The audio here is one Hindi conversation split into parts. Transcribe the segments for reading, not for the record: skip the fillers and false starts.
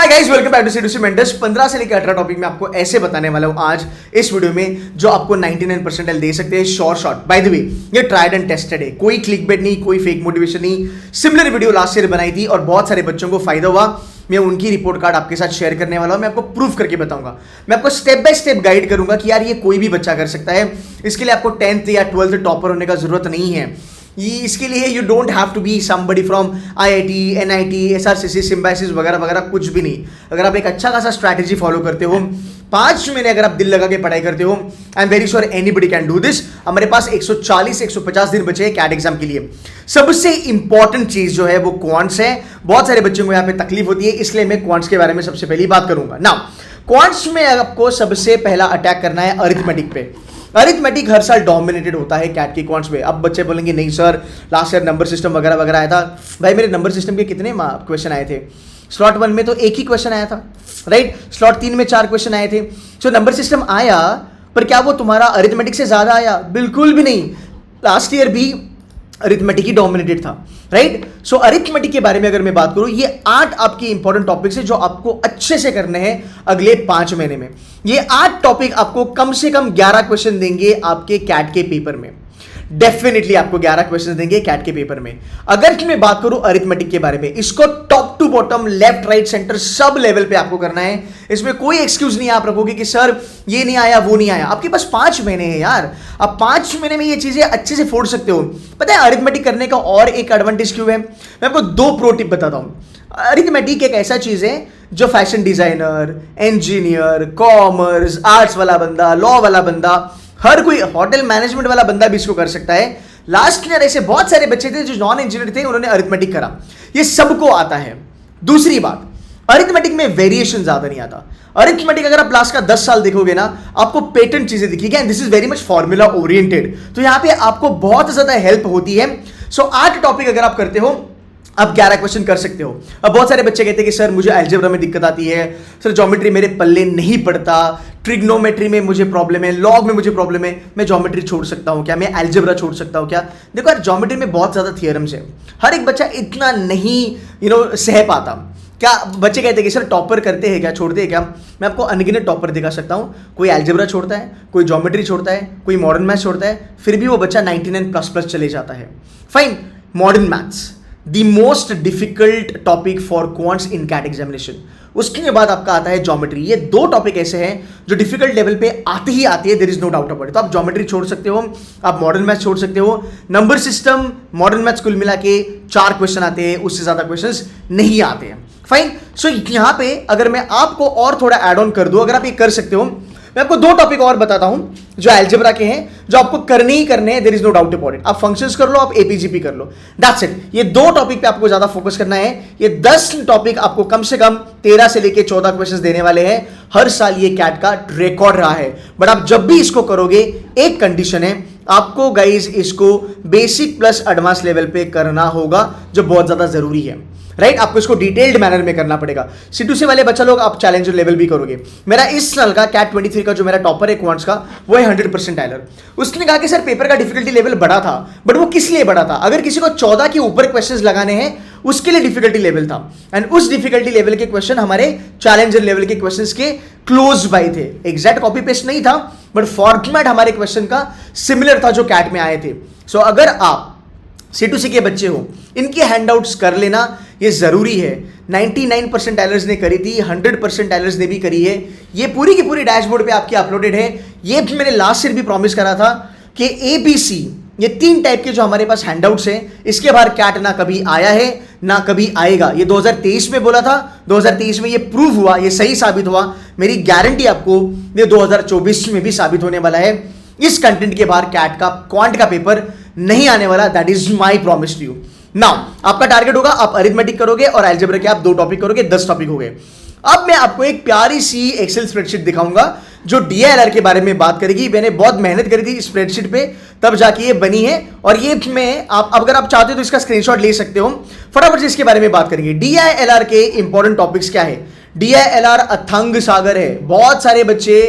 Guys, welcome back to C2C mentors. 15 से लेकर 18 टॉपिक में आपको ऐसे बताने वाला हूं आज इस वीडियो में जो आपको 99% दे सकते हैं शॉर्ट। बाय द वे, ये ट्राइड एंड टेस्टेड है, कोई क्लिकबेट नहीं, कोई फेक मोटिवेशन नहीं। सिमिलर वीडियो लास्ट ईयर बनाई थी और बहुत सारे बच्चों को फायदा हुआ। मैं उनकी रिपोर्ट कार्ड आपके साथ शेयर करने वाला हूं। मैं आपको प्रूफ करके बताऊंगा, मैं आपको स्टेप बाय स्टेप गाइड करूंगा कि यार ये कोई भी बच्चा कर सकता है। इसके लिए आपको 10th या 12th टॉपर होने का जरूरत नहीं है। इसके लिए you don't have to be somebody from IIT, NIT, SRCC, Symbiosis वगैरह वगैरह, कुछ भी नहीं। अगर आप एक अच्छा खासा स्ट्रैटेजी फॉलो करते हो, 5 महीने अगर आप दिल लगा के पढ़ाई करते हो, I am very sure anybody can do this. हमारे पास 140-150 दिन बचे हैं कैट एग्जाम के लिए। सबसे इंपॉर्टेंट चीज जो है वो क्वांट्स है। बहुत सारे बच्चों को यहाँ पे तकलीफ होती है, इसलिए मैं क्वांट्स के बारे में सबसे पहली बात करूंगा। नाउ क्वांट्स में आपको सबसे पहला अटैक करना है अरिथमेटिक पे। अरिथमेटिक हर साल डोमिनेटेड होता है कैट की क्वांट्स में। अब बच्चे बोलेंगे नहीं sir, last year number system वगैरह वगैरह आया था। भाई मेरे नंबर सिस्टम के कितने क्वेश्चन आए थे? स्लॉट 1 में तो एक ही क्वेश्चन आया था, राइट। स्लॉट 3 में 4 क्वेश्चन आए थे। सो नंबर सिस्टम आया, पर क्या वो तुम्हारा अरिथमेटिक से ज्यादा आया? बिल्कुल भी नहीं। लास्ट ईयर भी अरिथमेटिक ही डोमिनेटेड था, राइट। सो अरिथमेटिक के बारे में अगर मैं बात करूं, ये 8 आपके इंपॉर्टेंट टॉपिक्स है जो आपको अच्छे से करने हैं अगले 5 महीने में। ये 8 टॉपिक आपको कम से कम 11 क्वेश्चन देंगे आपके कैट के पेपर में। डेफिनेटली आपको 11 क्वेश्चन देंगे कैट के पेपर में। अगर मैं बात करूं अरिथमेटिक के बारे में, इसको top to bottom, left right centre सब लेवल पे आपको करना है। इसमें कोई एक्सक्यूज नहीं आप रखोगे कि सर ये नहीं आया, वो नहीं आया। आपके पास 5 महीने हैं यार, आप 5 महीने में ये चीजें अच्छे से फोड़ सकते हो। पता है अरिथमेटिक करने का और एक एडवांटेज क्यों है? मैं आपको 2 प्रो टिप बताता हूं। अरिथमेटिक एक ऐसा चीज है जो fashion designer, engineer, commerce, arts वाला बंदा, लॉ वाला बंदा, हर कोई होटल मैनेजमेंट वाला बंदा भी इसको कर सकता है। लास्ट ईयर ऐसे बहुत सारे बच्चे थे जो नॉन इंजीनियर थे, उन्होंने अरिथमेटिक करा। ये सबको आता है। दूसरी बात, अरिथमेटिक में वेरिएशन ज्यादा नहीं आता। अरिथमेटिक अगर आप लास्ट का 10 साल देखोगे ना, आपको पैटर्न चीजें दिखेगी and this is very much formula oriented. तो यहां पे आपको बहुत ज्यादा हेल्प होती है। सो 8 टॉपिक अगर आप करते हो, आप 11 क्वेश्चन कर सकते हो। अब बहुत सारे बच्चे कहते हैं कि सर मुझे अलजेब्रा में दिक्कत आती है, सर ज्योमेट्री मेरे पल्ले नहीं पड़ता, ट्रिग्नोमेट्री में मुझे प्रॉब्लम है, लॉग में मुझे प्रॉब्लम है, मैं ज्योमेट्री छोड़ सकता हूं क्या? मैं अलजेब्रा छोड़ सकता हूं क्या? देखो यार, ज्योमेट्री में बहुत ज्यादा थियरम्स है, हर एक बच्चा इतना नहीं सह पाता। क्या बच्चे कहते हैं कि सर टॉपर करते हैं क्या, छोड़ते हैं क्या? मैं आपको अनगिनत टॉपर दिखा सकता हूं। कोई अलजेब्रा छोड़ता है, कोई ज्योमेट्री छोड़ता है, कोई मॉडर्न मैथ्स छोड़ता है, फिर भी वो बच्चा 99++ चले जाता है। Fine. Modern maths the most difficult topic for quants in CAT examination. उसके बाद आपका आता है ज्योमेट्री। ये 2 टॉपिक ऐसे हैं जो डिफिकल्ट लेवल पे आती ही आती है, there is no doubt about it. तो आप ज्योमेट्री छोड़ सकते हो, आप मॉडर्न मैथ्स छोड़ सकते हो। नंबर सिस्टम, मॉडर्न मैथ्स कुल मिला के 4 क्वेश्चन आते हैं, उससे ज्यादा क्वेश्चंस नहीं आते हैं। फाइन। सो यहां पे अगर मैं आपको और थोड़ा ऐड ऑन कर दूं, अगर आप ये कर सकते हो, मैं आपको 2 टॉपिक और बताता हूं जो अलजेब्रा के हैं, जो आपको करने ही करने हैं, there is no doubt about it. आप फंक्शंस कर लो, आप APGP कर लो, दैट्स इट। ये 2 टॉपिक पे आपको ज्यादा फोकस करना है। ये 10 टॉपिक आपको कम से कम 13 से लेके 14 क्वेश्चंस देने वाले हैं। हर साल ये कैट का रिकॉर्ड रहा है। बट आप जब भी इसको करोगे, एक कंडीशन है, आपको गाइज इसको बेसिक प्लस एडवांस लेवल पे करना होगा, जो बहुत ज्यादा जरूरी है, राइट। आपको इसको डिटेल्ड मैनर में करना पड़ेगा। C2C वाले बच्चा लोग आप चैलेंजर लेवल भी करोगे। मेरा इस साल का कैट 23 का जो मेरा टॉपर है क्वांट्स का, वो है 100% टाइलर। उसने कहा कि सर पेपर का डिफिकल्टी लेवल बढ़ा था, बट वो किस लिए बढ़ा था? अगर किसी को 14 के ऊपर क्वेश्चंस लगाने हैं, उसके लिए डिफिकल्टी लेवल था। एंड उस डिफिकल्टी लेवल के क्वेश्चन हमारे चैलेंजर लेवल के क्वेश्चंस के क्लोज बाय थे। एग्जैक्ट कॉपी पेस्ट नहीं था, बट फॉर्मेट हमारे क्वेश्चन का सिमिलर था जो कैट में आए थे। सो अगर आप C2C के बच्चे हो, इनके हैंडआउट्स कर लेना, ये जरूरी है। 99% टाइलर्स ने करी थी, 100% टाइलर्स ने भी करी है। ये पूरी की पूरी डैशबोर्ड पे आपकी अपलोडेड है। ये मैंने लास्ट ईयर भी प्रॉमिस करा था कि ABC, ये 3 टाइप के जो हमारे पास हैंडआउट्स हैं, इसके बाहर कैट ना कभी आया है ना कभी आएगा। ये 2023 में बोला था, 2023 में ये प्रूव हुआ, ये सही साबित हुआ। मेरी गारंटी आपको ये 2024 में भी साबित होने वाला है। इस कंटेंट के बाहर कैट का क्वांट का पेपर नहीं आने वाला, that is my promise to you. Now आपका टारगेट होगा, आप अरिथमेटिक करोगे और अलजेब्रा के आप 2 टॉपिक करोगे, 10 टॉपिक हो गए। अब मैं आपको एक प्यारी सी एक्सेल स्प्रेडशीट दिखाऊंगा जो DILR के बारे में बात करेगी। मैंने बहुत मेहनत करी थी स्प्रेडशीट पे, तब जाके ये बनी है। और ये मैं आप अगर आप चाहते हो तो इसका स्क्रीनशॉट ले सकते हो। फटाफट से इसके बारे में बात करेंगे। DILR के इंपॉर्टेंट टॉपिक्स क्या है? DILR अथंग सागर है। बहुत सारे बच्चे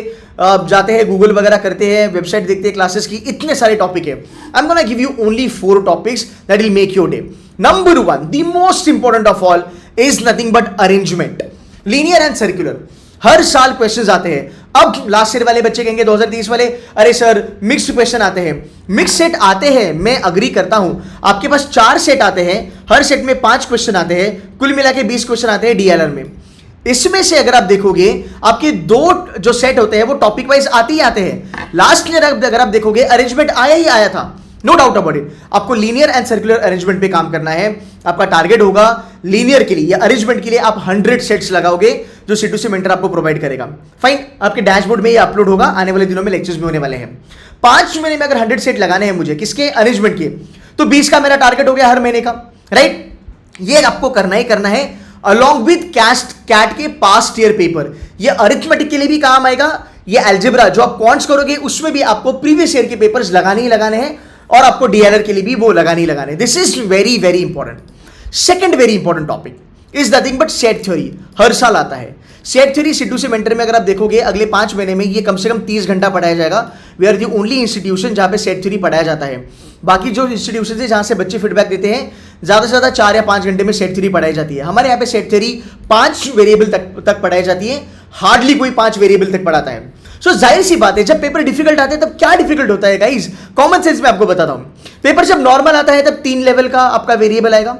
जाते हैं, गूगल वगैरह करते हैं, वेबसाइट देखते हैं क्लासेस की, इतने सारे टॉपिक है। I am gonna give you only 4 topics that will make your day. Number 1, the most important of all is nothing but arrangement. Linear and circular, हर साल क्वेश्चंस आते हैं। अब लास्ट ईयर वाले बच्चे कहेंगे 2030 वाले, अरे सर मिक्स्ड क्वेश्चन आते हैं। मिक्स सेट आते हैं, मैं अग्री करता हूं। आपके पास 4 सेट आते हैं, हर सेट में 5 क्वेश्चन आते हैं, कुल मिला के 20 क्वेश्चन आते हैं डीएलआर में। इसमें से अगर आप देखोगे आपके 2 जो सेट होते हैं वो टॉपिक वाइज आते ही आते हैं। लास्ट ईयर अगर आप देखोगे अरेंजमेंट आया ही आया था, नो डाउट अबाउट इट। आपको लीनियर एंड सर्कुलर अरेंजमेंट पे काम करना है। आपका टारगेट होगा लीनियर के लिए या अरेंजमेंट के लिए आप 100 सेट्स लगाओगे जो C2C मेंटर आपको प्रोवाइड करेगा। फाइन, आपके डैशबोर्ड में ये अपलोड होगा, आने वाले दिनों में लेक्चर्स भी होने वाले हैं। 5 महीने में अगर 100 सेट लगाने हैं मुझे, किसके? अरेंजमेंट के, तो 20 का मेरा टारगेट हो गया हर महीने का, राइट। ये आपको करना ही करना है अलॉन्ग विथ कैट के पास्ट ईयर पेपर। ये अरिथमेटिक के लिए भी काम आएगा, ये अलजेब्रा जो आप क्वांट्स करोगे उसमें भी आपको प्रीवियस ईयर के पेपर्स लगाने ही लगाने हैं, और आपको डीएलआर के लिए भी वो लगाने ही लगाने। This is very very important. Second very important topic is nothing but set theory. हर साल आता है सेट थ्योरी। C2C मेंटर में अगर आप देखोगे अगले 5 महीने में ये कम से कम 30 घंटा पढ़ाया जाएगा। We are the only institution जहां पे सेट थ्योरी पढ़ाया जाता है। बाकी जो इंस्टीट्यूशन है जहां से बच्चे फीडबैक देते हैं, ज्यादा से ज्यादा 4 या 5 घंटे में सेट थ्योरी पढ़ाई जाती है। हमारे यहाँ पे सेट थ्योरी 5 वेरिएबल तक पढ़ाई जाती है, हार्डली कोई 5 वेरिएबल तक पढ़ाता है। सो जाहिर सी बात है जब पेपर डिफिकल्ट आते हैं तब क्या डिफिकल्ट होता है गाइस, कॉमन सेंस में आपको बताता हूं। पेपर जब नॉर्मल आता है तब 3 लेवल का आपका वेरिएबल आएगा,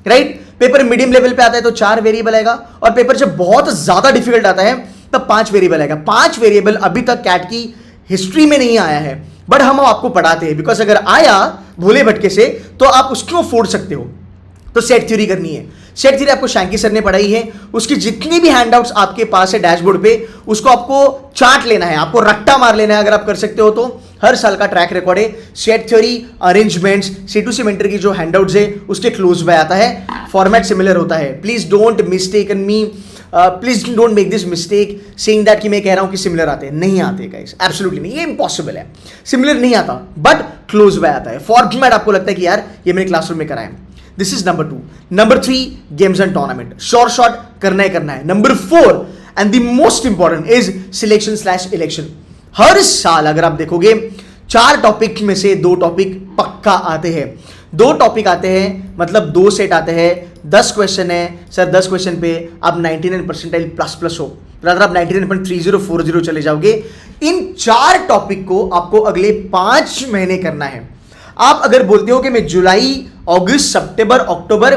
राइट। पेपर मीडियम लेवल पे आता है तो 4 वेरिएबल आएगा, और पेपर जब बहुत ज्यादा डिफिकल्ट आता है तब 5 वेरिएबल आएगा। 5 वेरिएबल अभी तक कैट की हिस्ट्री में नहीं आया है, बट हम आपको पढ़ाते हैं, बिकॉज अगर आया भोले भटके से तो आप उसको फोड़ सकते हो। तो सेट थ्योरी करनी है। सेट थ्योरी आपको शैंकी सर ने पढ़ाई है, उसकी जितनी भी हैंडआउट्स आपके पास है डैशबोर्ड पे, उसको आपको चार्ट लेना है, आपको रट्टा मार लेना है। अगर आप कर सकते हो तो हर साल का ट्रैक रिकॉर्ड है। Set theory, arrangements, C2C mentor की जो हैंडआउट्स है उसके क्लोज बाय आता है, फॉर्मेट सिमिलर होता है। Please don't mistake me, please don't make this mistake saying that कि मैं कह रहा हूं कि सिमिलर आते हैं, नहीं आते गाइस, एब्सोल्युटली नहीं, ये इम्पॉसिबल है। सिमिलर नहीं आता बट क्लोज बाय आता है। फॉर्मेट आपको लगता है कि यार ये मैंने क्लासरूम में कराया। This is number 2। Number 3 games and tournament, short short करना ही करना है। Number 4 and the most important is selection election. हर साल अगर आप देखोगे 4 टॉपिक में से 2 टॉपिक पक्का आते हैं। 2 टॉपिक आते हैं मतलब 2 सेट आते हैं, 10 क्वेश्चन है। सर 10 क्वेश्चन पे आप 99 परसेंटाइल प्लस हो, रादर आप 99.3040 चले जाओगे। इन 4 टॉपिक को आपको अगले 5 महीने करना है। आप अगर बोलते हो कि मैं जुलाई, अगस्त, सितंबर, अक्टूबर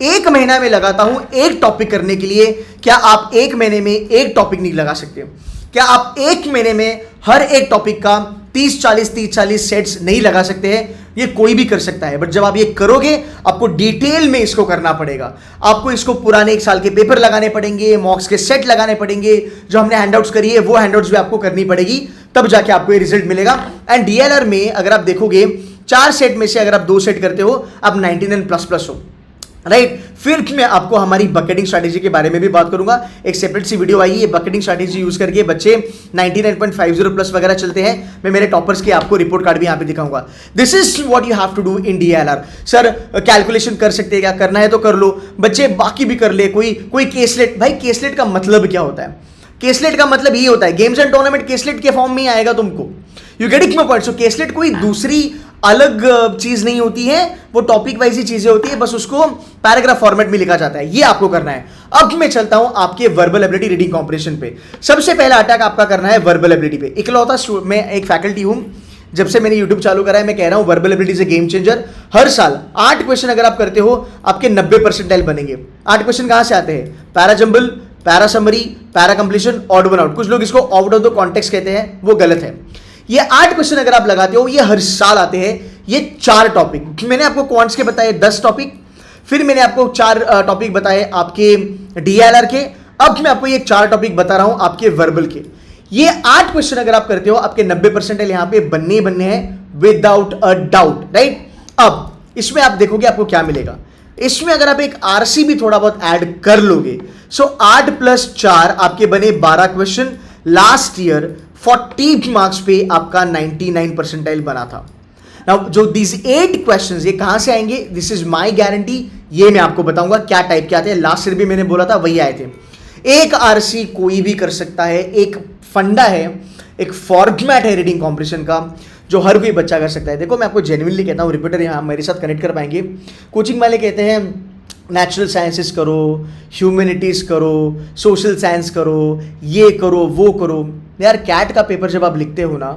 1 महीना में लगाता हूं एक टॉपिक करने के लिए, क्या आप 1 महीने में एक टॉपिक नहीं लगा सकते? क्या आप 1 महीने में हर एक टॉपिक का 30-40 सेट्स नहीं लगा सकते हैं? ये कोई भी कर सकता है, बट जब आप ये करोगे आपको डिटेल में इसको करना पड़ेगा। आपको इसको पुराने 1 साल के पेपर लगाने पड़ेंगे, मॉक्स के सेट लगाने पड़ेंगे, जो हमने हैंडआउट्स करी है वो हैंडआउट्स भी आपको करनी पड़ेगी, तब जाके आपको ये रिजल्ट मिलेगा। एंड डीएलआर में अगर आप देखोगे 4 सेट में से अगर आप 2 सेट करते हो आप 99++ हो, राइट। फिर मैं आपको हमारी बकेटिंग स्ट्रैटेजी के बारे में भी बात करूंगा। एक सेपरेट सी वीडियो आई है, बकेटिंग स्ट्रैटेजी यूज करके बच्चे 99.50+ वगैरह चलते हैं। मैं मेरे टॉपर्स के आपको रिपोर्ट कार्ड भी यहां पे दिखाऊंगा। This is what you have to do in DLR. Sir calculation कर सकते हैं क्या? करना है तो कर लो, बच्चे बाकी भी कर ले। कोई केसलेट, भाई केसलेट का मतलब क्या होता है? केसलेट का मतलब ये होता है गेम्स एंड टूर्नामेंट केसलेट के फॉर्म में ही आएगा तुमको। You getting my point? So caselet कोई दूसरी अलग चीज नहीं होती है, वो टॉपिक वाइज ही चीजें होती है, बस उसको पैराग्राफ फॉर्मेट में लिखा जाता है। ये आपको करना है। अब मैं चलता हूं आपके वर्बल एबिलिटी रीडिंग कॉम्प्रिहेंशन पे। सबसे पहला अटैक आपका करना है वर्बल एबिलिटी पे। इकलौता मैं एक फैकल्टी हूं, जब से मैंने यूट्यूब चालू करा है मैं कह रहा हूं verbal ability is a game changer. हर साल 8 क्वेश्चन अगर आप करते हो आपके 90 परसेंटाइल बनेंगे। 8 क्वेश्चन कहां से आते हैं? Para jumble, para summary, para completion, odd one out. कुछ लोग इसको आउट ऑफ द कॉन्टेक्स्ट कहते हैं, वो गलत है। ये 8 क्वेश्चन अगर आप लगाते हो ये हर साल आते हैं। ये 4 टॉपिक मैंने आपको क्वांट्स के बताए, 10 टॉपिक, फिर मैंने आपको 4 टॉपिक बताए आपके डीएलआर के। अब मैं आपको ये 4 टॉपिक बता रहा हूं आपके वर्बल के। ये 8 क्वेश्चन अगर आप करते हो आपके 90 परसेंटाइल यहां पे बनने हैं विदाउट अ डाउट, राइट। अब इसमें आप देखोगे आपको क्या मिलेगा। इसमें अगर आप एक आरसी भी थोड़ा बहुत ऐड कर लोगे, सो 8 + 4 आपके बने 12 क्वेश्चन। लास्ट ईयर 40 मार्क्स पे आपका 99 परसेंटाइल बना था। नाउ जो दीज 8 क्वेश्चंस ये कहां से आएंगे? This is my guarantee. ये मैं आपको बताऊंगा क्या टाइप के आते हैं। लास्ट ईयर भी मैंने बोला था वही आए थे। एक आरसी कोई भी कर सकता है, एक फंडा है, एक फॉर्मेट है रीडिंग कॉम्प्रिहेंशन का जो हर कोई बच्चा कर सकता है। देखो मैं आपको जेन्युइनली कहता हूं, रिपीटर यहां मेरे साथ कनेक्ट कर पाएंगे। कोचिंग वाले कहते हैं नेचुरल साइंसेस करो, ह्यूमैनिटीज़ करो, सोशल साइंस करो, ये करो वो करो। यार कैट का पेपर जब आप लिखते हो ना,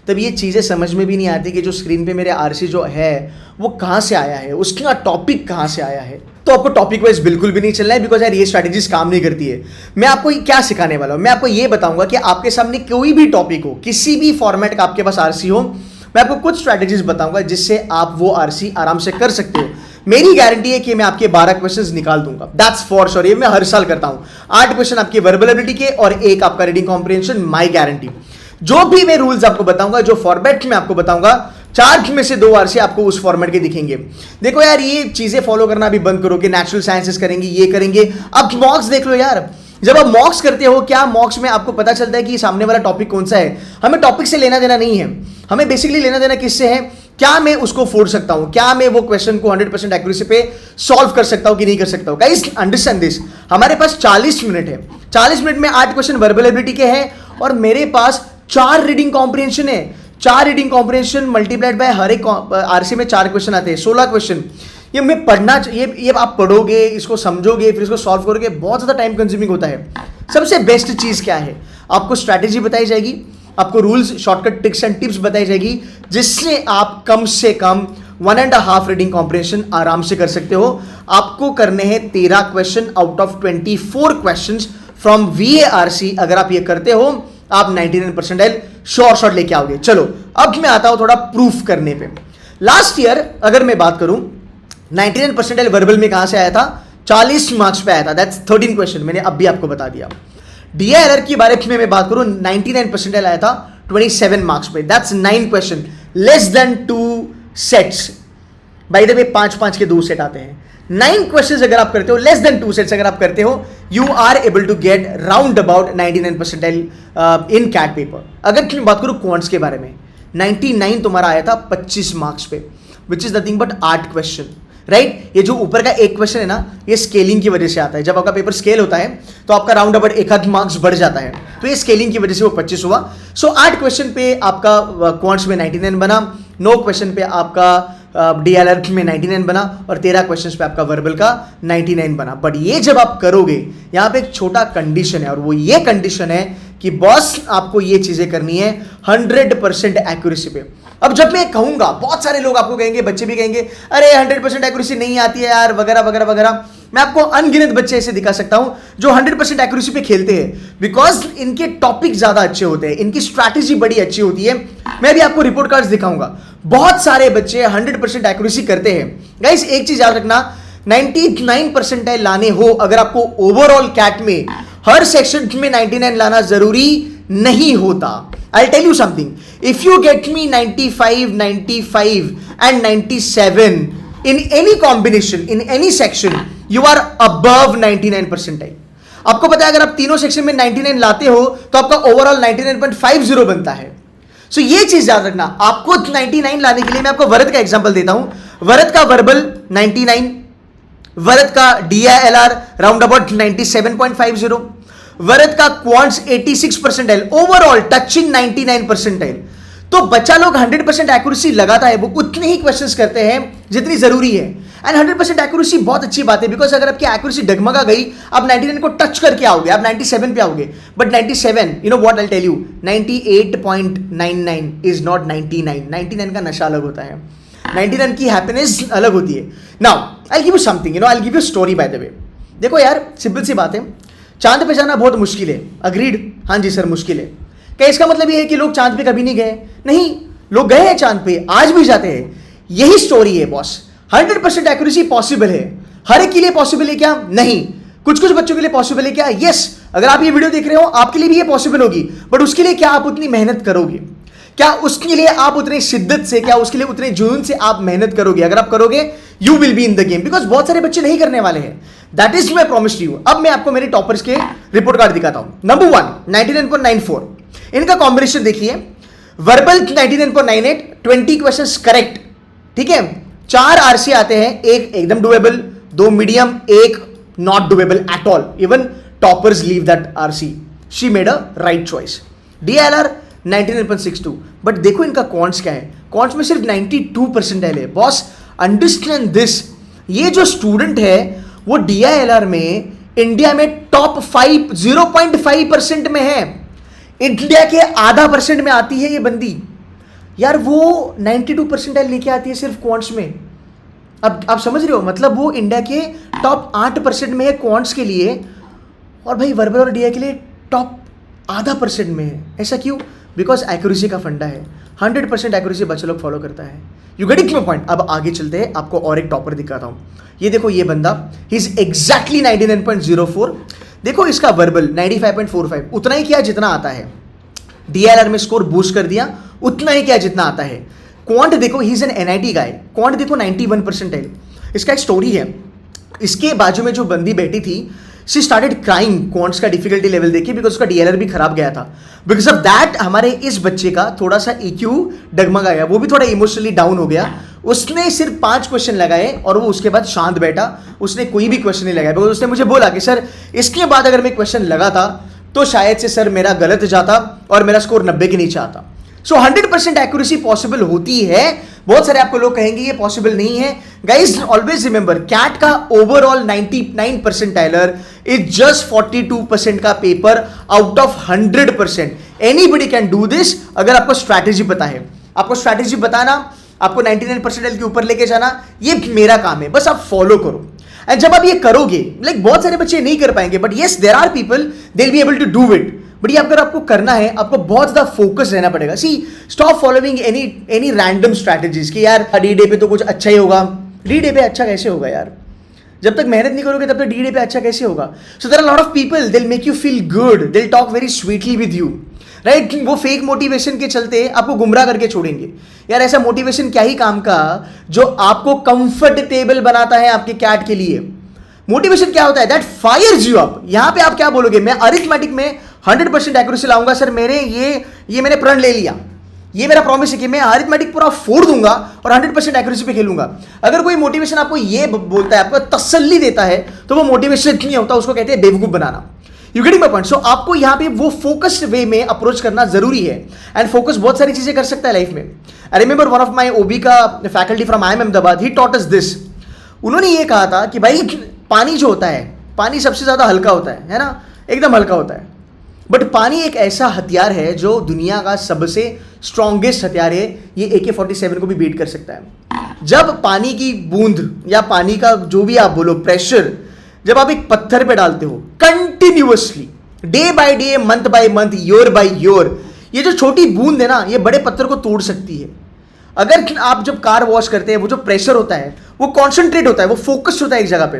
तब ये चीज़ें समझ में भी नहीं आती कि जो स्क्रीन पे मेरे आरसी जो है वो कहाँ से आया है, उसका टॉपिक कहाँ से आया है। तो आपको टॉपिक वाइज बिल्कुल भी नहीं चलना है, बिकॉज यार ये स्ट्रैटेजीज काम नहीं करती है। मैं आपको क्या सिखाने वाला हूँ, मैं आपको ये बताऊंगा कि आपके सामने कोई भी टॉपिक हो, किसी भी फॉर्मेट का आपके पास आरसी हो, मैं आपको कुछ स्ट्रैटेजीज बताऊंगा जिससे आप वो आरसी आराम से कर सकते हो। मेरी गारंटी है कि मैं आपके 12 क्वेश्चंस निकाल दूंगा, दैट्स फॉर श्योर। ये मैं हर साल करता हूं। 8 क्वेश्चन आपके वर्बल एबिलिटी के और 1 आपका रीडिंग कॉम्प्रिहेंशन, माय गारंटी। जो भी मैं रूल्स आपको बताऊंगा, जो फॉर्मेट में आपको बताऊंगा, 4 में से 2 आरसी आपको उस फॉर्मेट के दिखेंगे। देखो यार ये चीजें फॉलो करना भी बंद करो कि नेचुरल साइंसेस करेंगे, ये करेंगे। अब मॉक्स देख लो यार, जब आप मॉक्स करते हो, क्या मॉक्स में आपको पता चलता है कि सामने वाला टॉपिक कौन सा है? हमें टॉपिक से लेना देना नहीं है, हमें बेसिकली लेना देना किससे है? क्या मैं उसको फोड़ सकता हूं, क्या मैं वो क्वेश्चन को 100% एक्यूरेसी पे सॉल्व कर सकता हूं कि नहीं कर सकता हूं। गाइस अंडरस्टैंड दिस, हमारे पास 40 मिनट है, 40 मिनट में 8 क्वेश्चन वर्बल एबिलिटी के हैं और मेरे पास 4 रीडिंग कॉम्प्रिहेंशन है। 4 रीडिंग कॉम्प्रिहेंशन मल्टीप्लाइड बाय हर एक आरसी में 4 क्वेश्चन आते हैं, 16 क्वेश्चन। ये मैं पढ़ना, ये आप पढ़ोगे, इसको समझोगे, फिर इसको सॉल्व करोगे, बहुत ज़्यादा टाइम कंज्यूमिंग होता है। सबसे बेस्ट चीज़ क्या है? आपको स्ट्रैटेजी बताई जाएगी, आपको rules, shortcut, tricks and tips बताई जाएगी, जिससे आप कम से कम 1.5 रीडिंग कॉम्प्रिहेंशन आराम से कर सकते हो। आपको करने हैं 13 question out of 24 question from VARC। अगर आप ये करते हो, आप 99 परसेंटाइल श्योर शॉट लेके आओगे। चलो अब मैं आता हूं थोड़ा प्रूफ करने पे। लास्ट ईयर अगर मैं बात करूं, 99 परसेंटाइल वर्बल में कहां से आया था? 40 मार्क्स पे आया था, दैट्स 13 क्वेश्चन, मैंने अब भी आपको बता दिया। DILR की बारे में मैं बात करूं, 99 परसेंटाइल आया था 27 मार्क्स पे, that's 9 question, less than 2 sets. By the way 5-5 के 2 सेट आते हैं। 9 क्वेश्चंस अगर आप करते हो, लेस देन 2 सेट्स अगर आप करते हो, you are able to get round about 99 percentile in CAT paper. अगर मैं बात करूं क्वांट्स के बारे में, 99 तुम्हारा आया था 25 मार्क्स पे, which is nothing but 8 question, right. ये जो ऊपर का एक क्वेश्चन है ना, ये स्केलिंग की वजह से आता है। जब आपका पेपर स्केल होता है तो आपका राउंड अबाउट 1 मार्क्स बढ़ जाता है, तो ये स्केलिंग की वजह से वो 25 हुआ। सो 8 क्वेश्चन पे आपका क्वांट्स में 99 बना, 9 क्वेश्चन पे आपका DILR में 99 बना और 13 क्वेश्चन पे आपका वर्बल का 99 बना। बट ये जब आप करोगे, यहाँ पे एक छोटा कंडीशन है, और वो ये कंडीशन है कि बॉस आपको ये चीजें करनी है 100% एक्यूरेसी पे। अब जब मैं कहूंगा, बहुत सारे लोग आपको कहेंगे, बच्चे भी कहेंगे, अरे 100% एक्यूरेसी नहीं आती है यार, वगैरह वगैरह वगैरह। मैं आपको अनगिनत बच्चे ऐसे दिखा सकता हूं जो 100% एक्यूरेसी पे खेलते हैं, बिकॉज इनके टॉपिक ज्यादा अच्छे होते हैं, इनकी स्ट्रैटेजी बड़ी अच्छी होती है। मैं भी आपको रिपोर्ट कार्ड्स दिखाऊंगा, बहुत सारे बच्चे 100% एक्यूरेसी करते हैं। गाइस एक चीज याद रखना, 99 परसेंटाइल लाने हो, अगर आपको ओवरऑल कैट में हर सेक्शन में 99 लाना जरूरी नहीं होता। I'll tell you something, if you get me 95, 95 and 97 in any combination, in any section, you are above 99 percentile. आपको पता है अगर आप तीनों सेक्शन में 99 लाते हो तो आपका ओवरऑल 99.50 बनता है। सो ये चीज याद रखना। आपको 99 लाने के लिए मैं आपको वरद का एग्जांपल देता हूं। वरद का वर्बल 99, वरद का DILR राउंड अबाउट 97.50, वरद का quants 86 percentile, overall touching 99 percentile. तो बच्चा लोग 100% एक्यूरेसी लगाता है, वो उतने ही क्वेश्चंस करते हैं जितनी जरूरी है। एंड 100% एक्यूरेसी बहुत अच्छी बात है, बिकॉज अगर आपकी एक्यूरेसी डगमगा गई, आप 99 को टच करके आओगे, आप 97 पे आओगे। But 97, you know what I tell you, 98.99 is not 99। 99 का नशा अलग होता है, 99 की हैप्पीनेस अलग होती है। Now I give you something, you know I give you story by the way. देखो यार सिंपल सी बात है, चांद पे जाना बहुत मुश्किल है, अग्रीड? हाँ जी सर मुश्किल है। क्या इसका मतलब ये है कि लोग चांद पे कभी नहीं गए? नहीं, लोग गए हैं चांद पे, आज भी जाते हैं। यही स्टोरी है बॉस। 100% एक्यूरेसी पॉसिबल है, हर एक के लिए पॉसिबल है क्या? नहीं। कुछ कुछ बच्चों के लिए पॉसिबल है क्या? यस। अगर आप ये वीडियो देख रहे हो, आपके लिए भी ये पॉसिबल होगी, बट उसके लिए क्या आप उतनी मेहनत करोगे? क्या उसके लिए आप उतनी शिद्दत से, क्या उसके लिए उतने जुनून से आप मेहनत करोगे? अगर आप करोगे, you will be in the game, because बहुत सारे बच्चे नहीं करने वाले हैं। That is my promise to you. अब मैं आपको मेरे टॉपर्स के रिपोर्ट कार्ड दिखाता हूं। नंबर 1 99.94, इनका कॉम्बिनेशन देखिए। वर्बल 99.98, 20 क्वेश्चंस करेक्ट, ठीक है। 4 आरसी आते हैं, एक एकदम डुएबल, 2 मीडियम, एक not doable at all. Even toppers leave that RC, she made a right choice. DILR 99.62, but देखो इनका क्वांट्स क्या है। क्वांट्स में सिर्फ 92 परसेंटाइल है। बॉस अंडरस्टैंड दिस, ये जो स्टूडेंट है वो DILR में इंडिया में टॉप 0.5% में है। इंडिया के आधा % में आती है ये बंदी यार। वो 92 परसेंटाइल लेके आती है सिर्फ क्वांट्स में। अब आप समझ रहे हो, मतलब वो इंडिया के टॉप 8% में है क्वांट्स के लिए, और भाई वर्बल और DI के लिए टॉप आधा % में है। ऐसा क्यों? बिकॉज एक्यूरेसी का फंडा है। 100% एक्यूरेसी बच्चे लोग फॉलो करता है। You getting my point? अब आगे चलते हैं, आपको और एक टॉपर दिखाता हूं। ये देखो, ये बंदा ही इज एग्जैक्टली 99.04। देखो इसका वर्बल 95.45, उतना ही किया जितना आता है। DILR में स्कोर बूस्ट कर दिया, उतना ही किया जितना आता है। क्वांट देखो, he is an NIT guy. Quant देखो 91 परसेंटाइल। इसका एक स्टोरी है, इसके बाजू में जो बंदी बैठी थी, शी स्टार्टेड क्राइंग क्वांट्स का डिफिकल्टी लेवल देखिए, बिकॉज उसका DILR भी खराब गया था। बिकॉज ऑफ दैट हमारे इस बच्चे का थोड़ा सा EQ डगमगा गया, वो भी थोड़ा इमोशनली डाउन हो गया। उसने सिर्फ 5 क्वेश्चन लगाए और वो उसके बाद शांत बैठा, उसने कोई भी क्वेश्चन नहीं लगाया। बिकॉज उसने मुझे बोला कि सर इसके बाद अगर मैं क्वेश्चन लगाता तो शायद से सर मेरा गलत जाता और मेरा स्कोर 90 के नीचे आता। सो 100% एक्यूरेसी पॉसिबल होती है। बहुत सारे आपको लोग कहेंगे ये पॉसिबल नहीं है। गाइज ऑलवेज रिमेंबर, कैट का ओवरऑल 99 परसेंटाइलर इज जस्ट 42% का paper out of 100%। Anybody can do this अगर आपको स्ट्रैटेजी पता है। आपको स्ट्रैटेजी बताना, आपको 99 परसेंटाइल के ऊपर लेके जाना, ये मेरा काम है, बस आप फॉलो करो। एंड जब आप ये करोगे, लाइक बहुत सारे बच्चे नहीं कर पाएंगे, but yes there are people they will be able to do it. But ये अगर आपको करना है, आपको बहुत ज्यादा फोकस रहना पड़ेगा। See, stop following any random strategies कि यार D-Day पे तो कुछ अच्छा ही होगा। D-Day पे अच्छा कैसे होगा यार? जब तक मेहनत नहीं करोगे तब तक D-Day पे अच्छा कैसे होगा? So there are lot of people, they will make you feel good, they will talk very sweetly with you, right? वो फेक मोटिवेशन के चलते आपको गुमराह करके छोड़ेंगे। यार ऐसा मोटिवेशन क्या ही काम का जो आपको कंफर्टेबल बनाता है आपके कैट के लिए। मोटिवेशन क्या होता है? That fires you up. यहां पे आप क्या बोलोगे? मैं अरिथमेटिक में 100% एक्यूरेसी लाऊंगा सर, मेरे ये मैंने प्रण ले लिया, ये मेरा प्रॉमिस है कि मैं अरिथमेटिक पूरा फोड़ दूंगा और 100% एक्यूरेसी पे खेलूंगा। अगर कोई मोटिवेशन आपको ये बोलता है, आपको तसल्ली देता है, तो वो मोटिवेशन नहीं होता, उसको कहते हैं बेवकूफ बनाना। You getting my point? So आपको यहां पे वो फोकस्ड वे में अप्रोच करना जरूरी है। एंड फोकस बहुत सारी चीजें कर सकता है लाइफ में। I remember one of my OB का faculty from IIM Ahmedabad, he taught us this. उन्होंने ये कहा था कि भाई पानी जो होता है, पानी सबसे ज्यादा हल्का होता है ना, एकदम हल्का होता है। बट पानी एक ऐसा हथियार है जो दुनिया का सबसे स्ट्रॉन्गेस्ट हथियार है। ये AK-47 को भी बीट कर सकता है। जब पानी की बूंद या पानी का जो भी आप बोलो प्रेशर, जब आप एक पत्थर पे डालते हो continuously, day by day, month by month, year by year, ये जो छोटी बूंद है ना, ये बड़े पत्थर को तोड़ सकती है। अगर आप जब कार वॉश करते हैं, वो जो प्रेशर होता है वो कॉन्सेंट्रेट होता है, वो फोकस होता है एक जगह पे,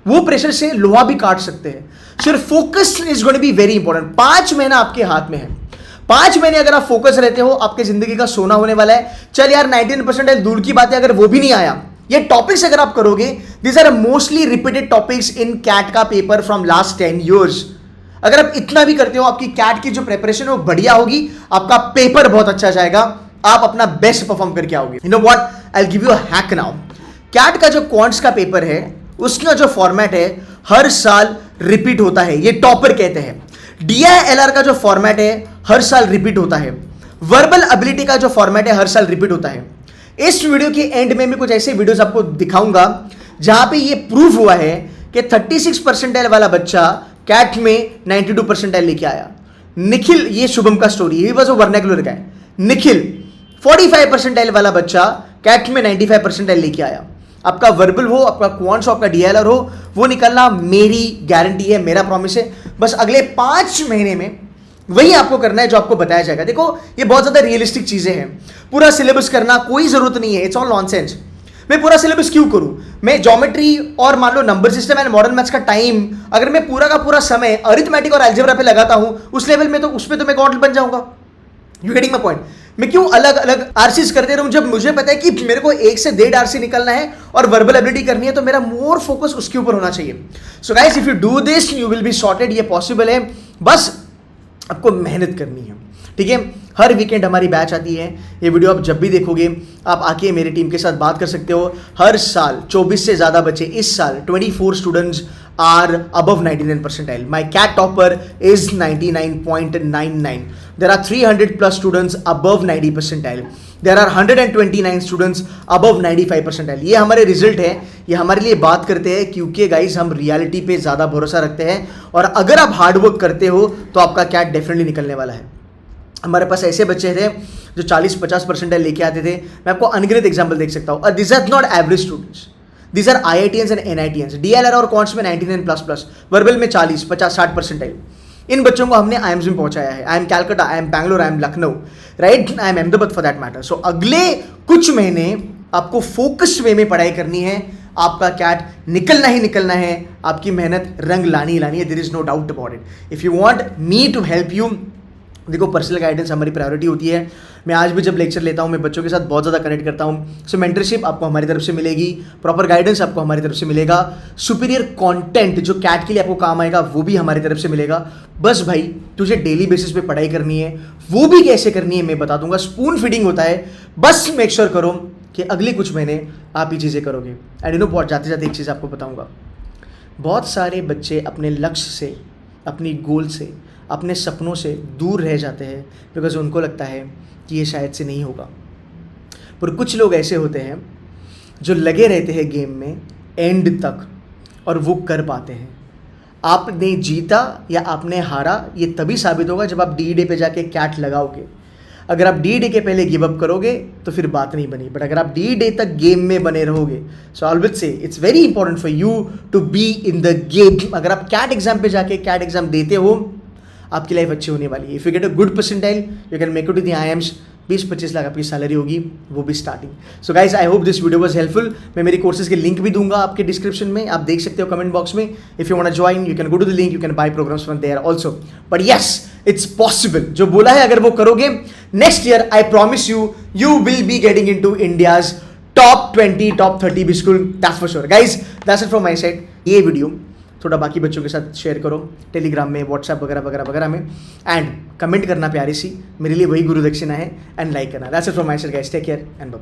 वो प्रेशर से लोहा भी काट सकते हैं। सिर्फ focus is going to be very important. 5 महीना आपके हाथ में है। 5 महीने अगर आप फोकस रहते हो, आपके जिंदगी का सोना होने वाला है। चल यार 99% दूर की बात है, अगर वो भी नहीं आया, ये टॉपिक्स अगर आप करोगे, this are mostly repeated topics in CAT का पेपर फ्रॉम लास्ट 10 years। अगर आप इतना भी करते हो, आपकी कैट की जो प्रिपरेशन है वो बढ़िया होगी, आपका पेपर बहुत अच्छा जाएगा, आप अपना बेस्ट परफॉर्म करके आओगे। You know what, I will give you a hack now. CAT का जो क्वांट्स का पेपर है, उसका जो फॉर्मेट है हर साल रिपीट होता है, ये टॉपर कहते हैं। DILR का जो फॉर्मेट है हर साल रिपीट होता है। वर्बल एबिलिटी का जो फॉर्मेट है हर साल रिपीट होता है। इस वीडियो के एंड में मैं कुछ ऐसे वीडियोस आपको दिखाऊंगा जहां पे ये प्रूफ हुआ है कि 36 परसेंटाइल वाला बच्चा कैट में 92 परसेंटाइल लेके आया। निखिल, ये शुभम का story, he was a vernacular guy. Nikhil 45 percentile वाला बच्चा कैट में 95 परसेंटाइल लेके आया। आपका वर्बल हो, आपका क्वांट्स हो, आपका DILR हो, वो निकलना मेरी गारंटी है, मेरा प्रॉमिस है। बस अगले 5 महीने में वही आपको करना है जो आपको बताया जाएगा। देखो ये बहुत ज्यादा रियलिस्टिक चीजें हैं। पूरा सिलेबस करना कोई जरूरत नहीं है, इट्स ऑल नॉनसेंस। मैं पूरा सिलेबस क्यों करूं? मैं ज्योमेट्री और मान लो number system and modern maths का टाइम अगर मैं पूरा का पूरा समय अरिथमेटिक और अलजेब्रा पे लगाता हूं, उस लेवल में तो उस पे तो मैं गॉड बन जाऊंगा। You getting my point? मैं क्यों अलग अलग आरसीज करते रहूं जब मुझे पता है कि मेरे को 1 से 1.5 आरसी निकलना है और वर्बल एबिलिटी करनी है, तो मेरा मोर फोकस उसके ऊपर होना चाहिए। So guys, if you do this you will be sorted. ये पॉसिबल है, बस आपको मेहनत करनी है। ठीक है। हर वीकेंड हमारी बैच आती है, ये वीडियो आप जब भी देखोगे आप आके मेरी टीम के साथ बात कर सकते हो। हर साल 24 से ज़्यादा बच्चे, इस साल 24 students are above 99 percentile. My CAT topper is 99.99. There are 300 plus students above 90 percentile. There are 129 students above 95 percentile. ये हमारे रिजल्ट है, ये हमारे लिए बात करते हैं, क्योंकि गाइज हम रियलिटी पे ज़्यादा भरोसा रखते हैं, और अगर आप हार्डवर्क करते हो तो आपका कैट डेफिनेटली निकलने वाला है। हमारे पास ऐसे बच्चे थे जो 40-50 परसेंटाइल लेके आते थे। मैं आपको अनगिनत एग्जाम्पल देख सकता हूँ। This are not average students, this are IITians and NITians। DLR और कॉन्ट्स में 99++, वर्बल में 40, 50, 60 परसेंटाइल। इन बच्चों को हमने IIMs में पहुंचाया है। I M Calcutta, I M Bangalore, I M Lucknow, right, I M Ahmedabad for that matter. So अगले कुछ महीने आपको फोकस्ड वे में पढ़ाई करनी है, आपका कैट निकलना ही निकलना है, आपकी मेहनत रंग लानी ही लानी है। There is no doubt about it. If you want me to help you, देखो पर्सनल गाइडेंस हमारी प्रायोरिटी होती है। मैं आज भी जब लेक्चर लेता हूँ मैं बच्चों के साथ बहुत ज़्यादा कनेक्ट करता हूँ। सो मेंटरशिप आपको हमारी तरफ से मिलेगी, प्रॉपर गाइडेंस आपको हमारी तरफ से मिलेगा, सुपीरियर कंटेंट जो कैट के लिए आपको काम आएगा वो भी हमारी तरफ से मिलेगा। बस भाई तुझे डेली बेसिस पे पढ़ाई करनी है, वो भी कैसे करनी है मैं बता दूंगा। स्पून फीडिंग होता है, बस मेक श्योर करो कि अगले कुछ महीने आप ये चीज़ें करोगे। एंड यू नो, बहुत जाते जाते एक चीज़ आपको बताऊँगा, बहुत सारे बच्चे अपने लक्ष्य से, अपनी गोल से, अपने सपनों से दूर रह जाते हैं बिकॉज उनको लगता है कि ये शायद से नहीं होगा। पर कुछ लोग ऐसे होते हैं जो लगे रहते हैं गेम में एंड तक और वो कर पाते हैं। आपने जीता या आपने हारा ये तभी साबित होगा जब आप DE डे पे जाके कैट लगाओगे। अगर आप DE डे के पहले गिव अप करोगे तो फिर बात नहीं बनी, बट अगर आप DE डे तक गेम में बने रहोगे, so I will say it's very important for you to be in the game. अगर आप कैट एग्जाम पे जाके कैट एग्जाम देते हो, आपकी लाइफ अच्छी होने वाली है। If you get a good percentile you can make it to the IIMs। 20-25 lakh आपकी सैलरी होगी, वो भी starting. So guys I hope this video was helpful. मैं मेरी कोर्सेज के लिंक भी दूंगा आपके डिस्क्रिप्शन में, आप देख सकते हो कमेंट बॉक्स में। If you want to join you can go to the link, you can buy programs from there also. But yes, it's possible. जो बोला है अगर वो करोगे, next year I promise you, you will be getting into India's top 20, top 30 भी school, that's for sure. Guys that's it from my side. ये वीडियो थोड़ा बाकी बच्चों के साथ शेयर करो, टेलीग्राम में, व्हाट्सएप वगैरह वगैरह वगैरह में, एंड कमेंट करना प्यारी सी, मेरे लिए वही गुरु दक्षिणा है, एंड लाइक करना। That's it from my side guys, take care and bye bye.